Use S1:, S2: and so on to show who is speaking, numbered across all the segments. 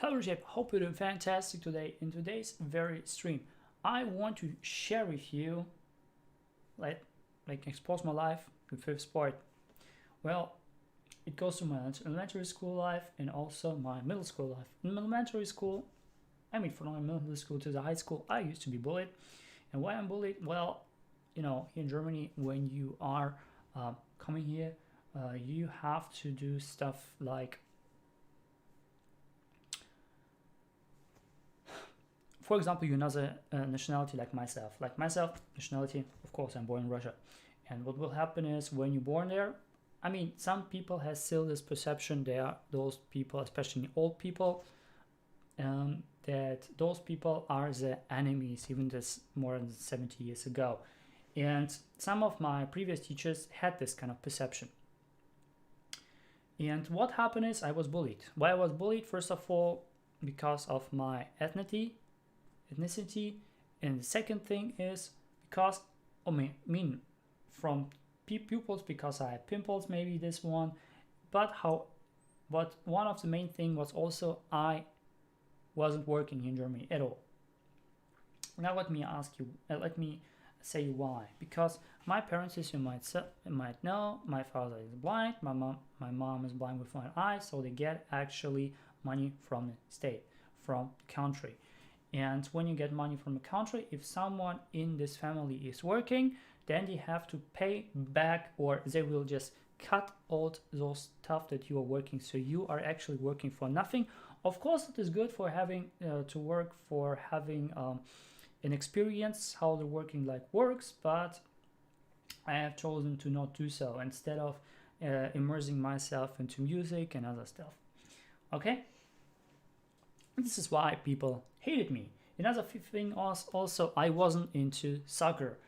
S1: Hello Reshape, hope you're doing fantastic today. In today's very stream, I want to share with you, like expose my life with fifth sport. Well, it goes to my elementary school life and also my middle school life. In elementary school, from my middle school to the high school, I used to be bullied. And why I'm bullied? Well, here in Germany, when you are coming here, you have to do stuff like, for example, you're another nationality like myself. Like myself, nationality, of course, I'm born in Russia. And what will happen is when you're born there, some people have still this perception there, those people, especially old people, that those people are the enemies, even this more than 70 years ago. And some of my previous teachers had this kind of perception. And what happened is I was bullied. Why I was bullied? First of all, because of my ethnicity. And the second thing is because, from pupils, because I had pimples, maybe this one. But one of the main thing was also I wasn't working in Germany at all. Now let me say why. Because my parents, as you might know, my father is blind, my mom is blind with one eye, so they get actually money from the state, from the country. And when you get money from the country, if someone in this family is working, then they have to pay back, or they will just cut out those stuff that you are working. So you are actually working for nothing. Of course, it is good for having an experience how the working life works, but I have chosen to not do so instead of immersing myself into music and other stuff. Okay? This is why people hated me. Another thing was also I wasn't into soccer.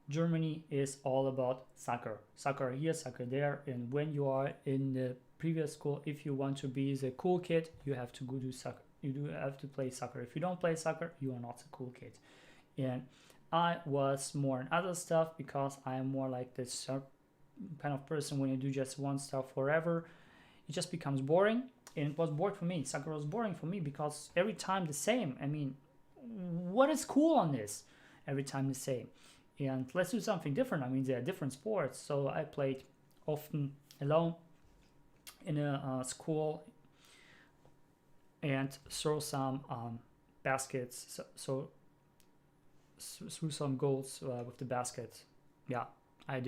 S1: Germany is all about soccer. Soccer here, soccer there. And when you are in the previous school, if you want to be the cool kid, you have to go do soccer. You do have to play soccer. If you don't play soccer, you are not a cool kid. And I was more in other stuff because I am more like this kind of person. When you do just one stuff forever, it just becomes boring. And it was boring for me. Soccer was boring for me because every time the same. What is cool on this? Every time the same. And let's do something different. There are different sports. So I played often alone in a school and throw some baskets. So threw some goals with the basket. Yeah, I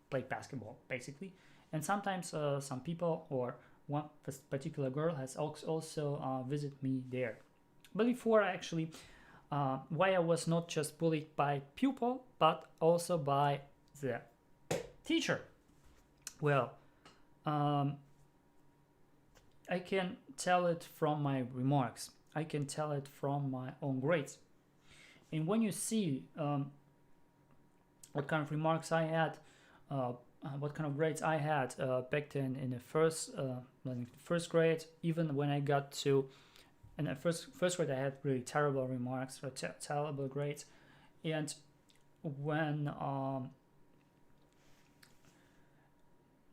S1: played basketball basically. And sometimes some people or one particular girl has also visited me there. But before actually, why I was not just bullied by pupil, but also by the teacher. Well, I can tell it from my remarks. I can tell it from my own grades. And when you see what kind of remarks I had, what kind of grades I had back then in the first grade, even when I got to in the first grade, I had really terrible remarks, terrible grades, and when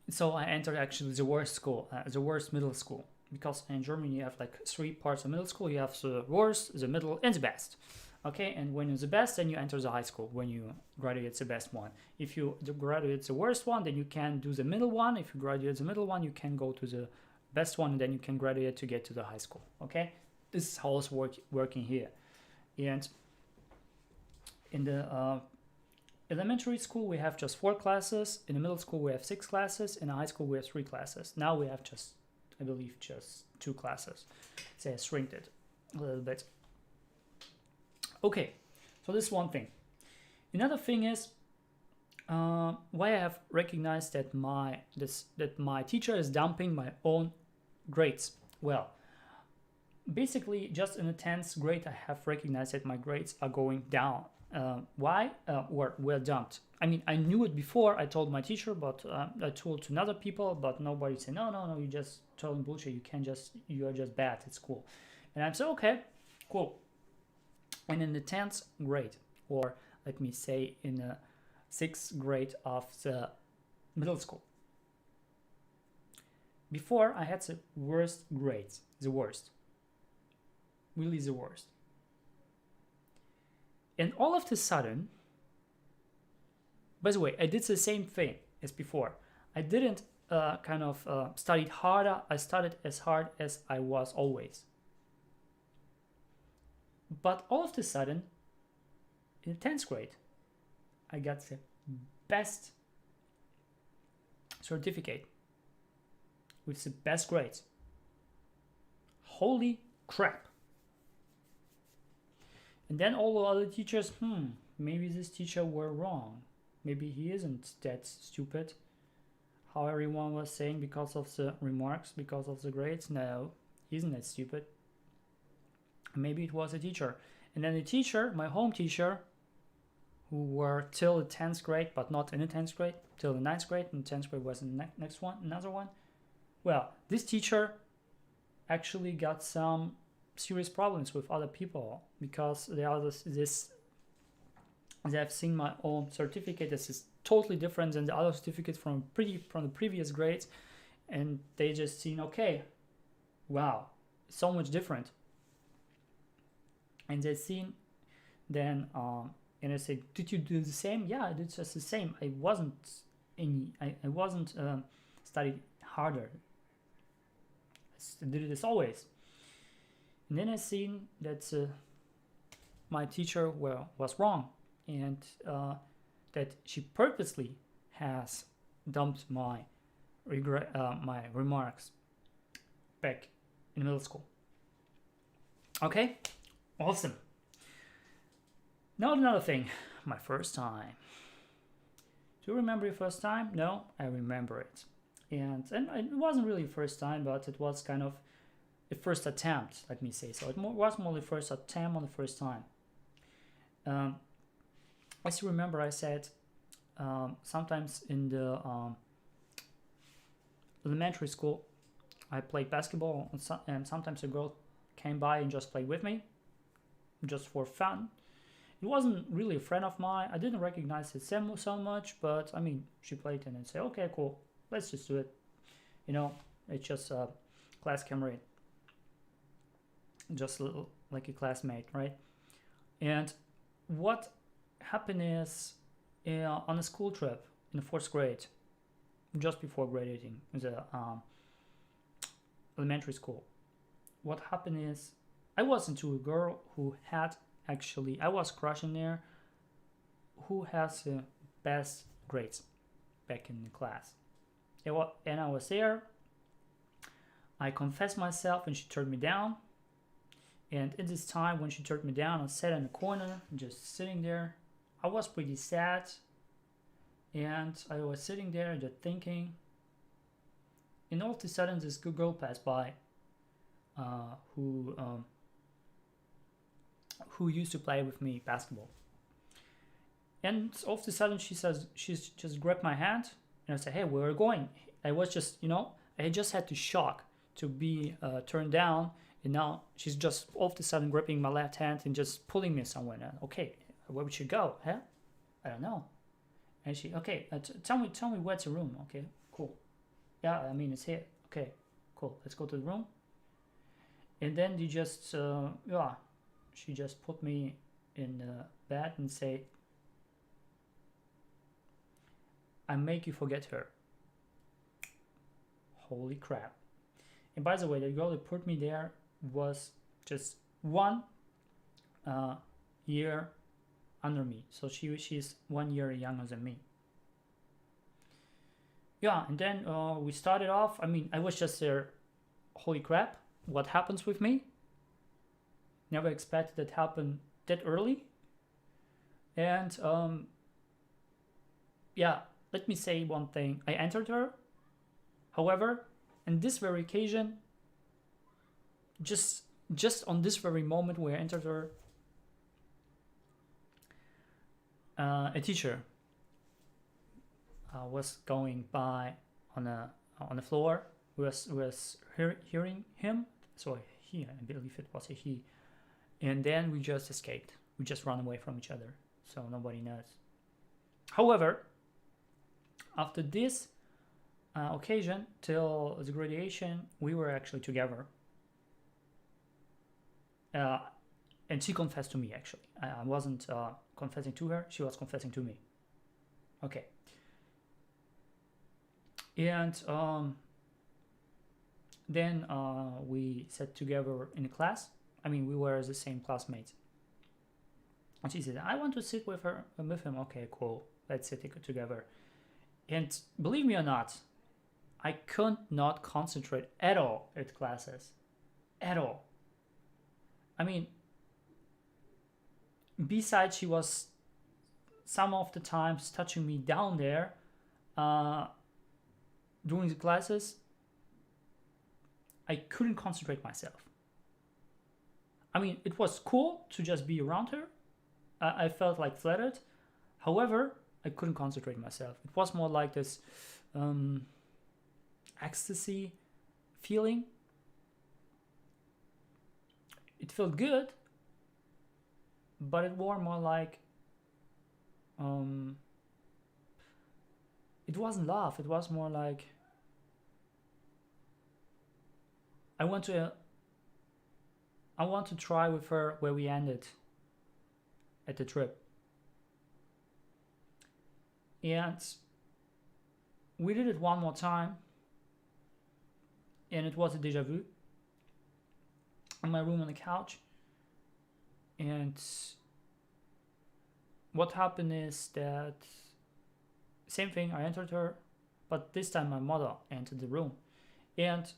S1: so I entered actually the worst school, the worst middle school, because in Germany you have like 3 parts of middle school. You have the worst, the middle, and the best. Okay, and when you're the best, then you enter the high school. When you graduate the best one. If you graduate the worst one, then you can do the middle one. If you graduate the middle one, you can go to the best one, and then you can graduate to get to the high school. Okay, this is how it's working here. And in the elementary school, we have just 4 classes. In the middle school, we have 6 classes. In the high school, we have 3 classes. Now we have I believe, just 2 classes. So I shrinked it a little bit. Okay, so this is one thing. Another thing is why I have recognized that my teacher is dumping my own grades. Well, basically, just in the 10th grade, I have recognized that my grades are going down. Why? Or were dumped. I knew it before. I told my teacher, but I told to other people, but nobody said, no, you just telling bullshit. You are just bad at school. And I'm so okay, cool. And in the 10th grade, or let me say in the 6th grade of the middle school, before I had the worst grades, the worst. really the worst. And all of a sudden, by the way, I did the same thing as before. I didn't studied harder. I studied as hard as I was always. But all of a sudden, in 10th grade, I got the best certificate with the best grades. Holy crap. And then all the other teachers, maybe this teacher were wrong. Maybe he isn't that stupid. How everyone was saying because of the remarks, because of the grades. No, he isn't that stupid. Maybe it was a teacher. And then the teacher, my home teacher, who were till the 10th grade, but not in the 10th grade, till the 9th grade, and 10th grade was the next one, another one. Well, this teacher actually got some serious problems with other people because they have seen my own certificate. This is totally different than the other certificates from the previous grades, and they just seen, okay, wow, so much different. And they seen then and I said, did you do the same? Yeah, I did just the same. I wasn't studied harder. I did it as always. And then I seen that my teacher was wrong, and that she purposely has dumped my remarks back in middle school. Okay, awesome. Now another thing, my first time. Do you remember your first time? No, I remember it. And it wasn't really first time, but it was kind of a first attempt, let me say. So it was more the first attempt on the first time. As you remember, I said sometimes in the elementary school, I played basketball, and sometimes a girl came by and just played with me, just for fun. It wasn't really a friend of mine. I didn't recognize it so much, but I mean, she played and then said, okay, cool, let's just do it. You know, it's just a class comrade, just a little, like a classmate, right? And what happened is on a school trip in the 4th grade, just before graduating the elementary school, what happened is I was into a girl who had I was crushing there, who has the best grades back in the class. And I was there. I confessed myself and she turned me down. And at this time when she turned me down, I sat in the corner, just sitting there. I was pretty sad. And I was sitting there just thinking. And all of a sudden this good girl passed by who used to play with me basketball. And all of a sudden she's just grabbed my hand and I said, hey, where are we going? I was just, I just had to shock to be turned down, and now she's just all of a sudden gripping my left hand and just pulling me somewhere. And, okay, where would you go? Huh? I don't know. And she, okay, tell me where's the room. Okay, cool. Yeah, I mean, it's here. Okay, cool. Let's go to the room. And then they just, she just put me in the bed and said, I make you forget her. Holy crap. And by the way, the girl that put me there was just 1 year under me. So she's 1 year younger than me. Yeah, and then we started off. I mean, I was just there, holy crap, what happens with me? Never expected that happen that early. And yeah, let me say one thing. I entered her. However, on this very occasion, just on this very moment where I entered her, a teacher was going by on the floor. Was hearing him. So he, I believe it was a he. And then we just escaped. We just ran away from each other, so nobody knows. However, after this occasion till the graduation, we were actually together. and she confessed to me, actually. I wasn't confessing to her, she was confessing to me. Okay. And then we sat together in a class. I mean, we were the same classmates. And she said, I want to sit with him. Okay, cool. Let's sit together. And believe me or not, I could not concentrate at all at classes. At all. I mean, besides she was some of the times touching me down there during the classes, I couldn't concentrate myself. I mean, it was cool to just be around her. I felt like flattered. However, I couldn't concentrate myself. It was more like this ecstasy feeling. It felt good, but it was more like it wasn't love. It was more like I want to try with her where we ended at the trip. And we did it one more time, and it was a deja vu in my room on the couch. And what happened is that same thing, I entered her, but this time my mother entered the room. And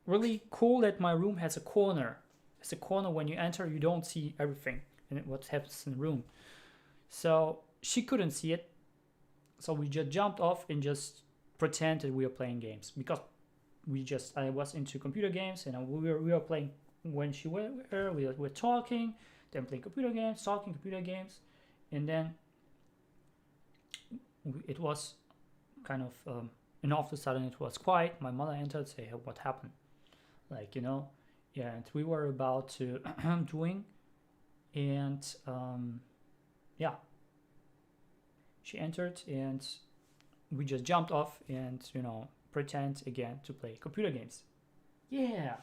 S1: really cool that my room has a corner. It's a corner when you enter, you don't see everything and what happens in the room. So she couldn't see it. So we just jumped off and just pretended we were playing games, because I was into computer games, and we were playing when she were here. We were talking, then playing computer games, talking computer games, and then it was kind of and all of a sudden it was quiet. My mother entered, say, hey, what happened? Like, yeah, and we were about to doing, and yeah, she entered and we just jumped off and pretend again to play computer games. Yeah.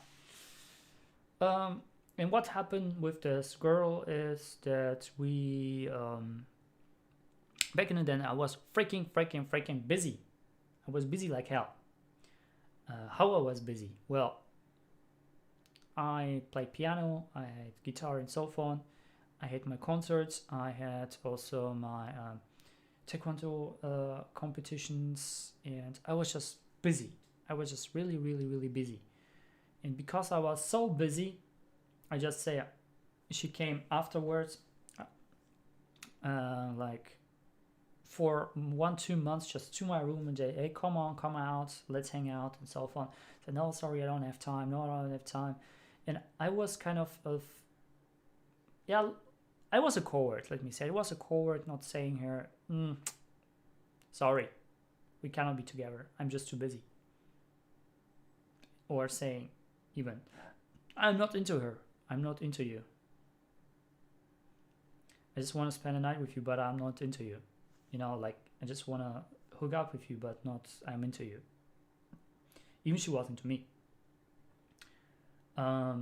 S1: And what happened with this girl is that we back in the day I was freaking busy. I was busy like hell. How I was busy? Well, I played piano, I had guitar and so on. I had my concerts. I had also my taekwondo competitions, and I was just busy. I was just really busy. And because I was so busy, I just say she came afterwards, like for 1-2 months, just to my room and say, hey, come out, let's hang out and so on. I said, no, sorry, I don't have time. No, I don't have time. And I was kind of yeah, I was a coward, let me say. I was a coward, not saying her, sorry, we cannot be together. I'm just too busy. Or saying even, I'm not into her. I'm not into you. I just want to spend a night with you, but I'm not into you. Like, I just want to hook up with you, but not I'm into you. Even she wasn't into me. I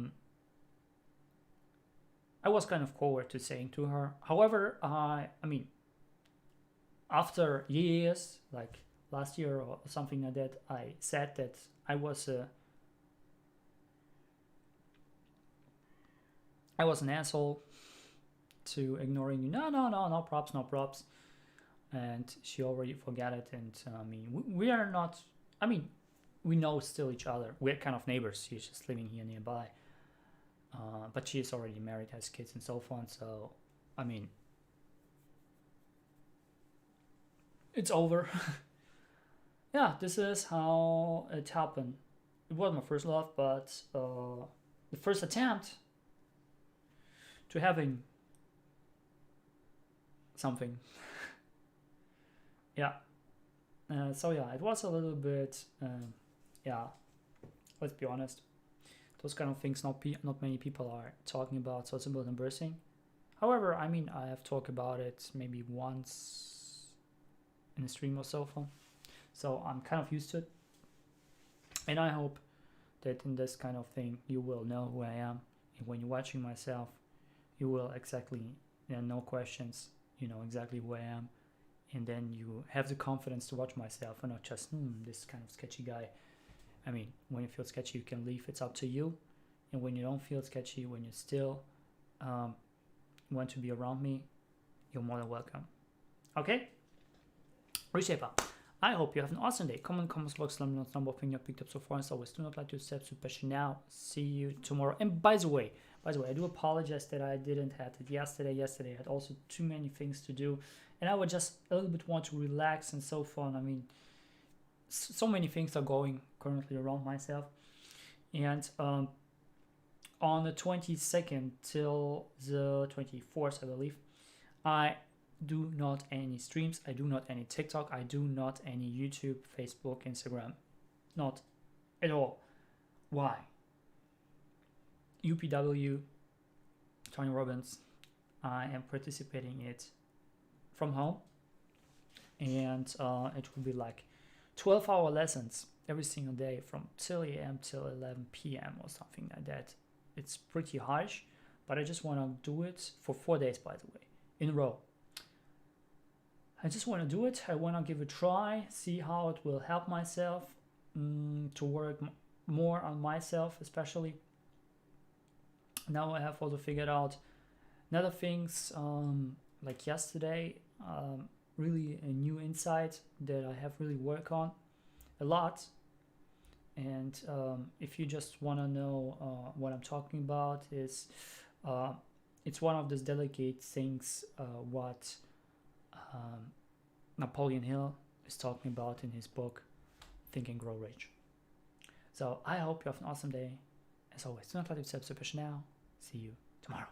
S1: was kind of coward to saying to her. However, I mean, after years, like last year or something like that, I said that I was an asshole to ignoring you. No props. And she already forgot it. And I mean, we are not, I mean, we know still each other. We're kind of neighbors. She's just living here nearby. But she is already married, has kids and so on. So, I mean, it's over. Yeah, this is how it happened. It was my first love, but the first attempt to having something. Yeah. So yeah, it was a little bit, yeah, let's be honest. Those kind of things not many people are talking about, so it's a bit embarrassing. However, I mean, I have talked about it maybe once in a stream or so on. So I'm kind of used to it. And I hope that in this kind of thing you will know who I am And when you're watching myself, you will exactly, no questions, you know exactly who I am. And then you have the confidence to watch myself and not just, this kind of sketchy guy. I mean, when you feel sketchy, you can leave. It's up to you. And when you don't feel sketchy, when you still want to be around me, you're more than welcome. Okay? Reshaper. I hope you have an awesome day. Comment, comments, logs, let me know the number of things you picked up so far. As always, do not like to step super now. See you tomorrow. And by the way, I do apologize that I didn't have it yesterday. Yesterday I had also too many things to do, and I would just a little bit want to relax and so fun. I mean, so many things are going currently around myself, and on the 22nd till the 24th, I believe, I do not any streams, I do not any TikTok, I do not any YouTube, Facebook, Instagram, not at all. Why? UPW, Tony Robbins, I am participating in it from home, and it will be like 12-hour lessons every single day from 10 a.m. till 11 p.m. or something like that. It's pretty harsh, but I just want to do it for 4 days, by the way, in a row. I just want to do it. I want to give it a try, see how it will help myself to work more on myself, especially. Now I have also figured out another things, like yesterday, really a new insight that I have really worked on a lot. And if you just want to know what I'm talking about, is it's one of those delicate things what Napoleon Hill is talking about in his book Think and Grow Rich. So I hope you have an awesome day. As always, do not let yourself super now. See you tomorrow.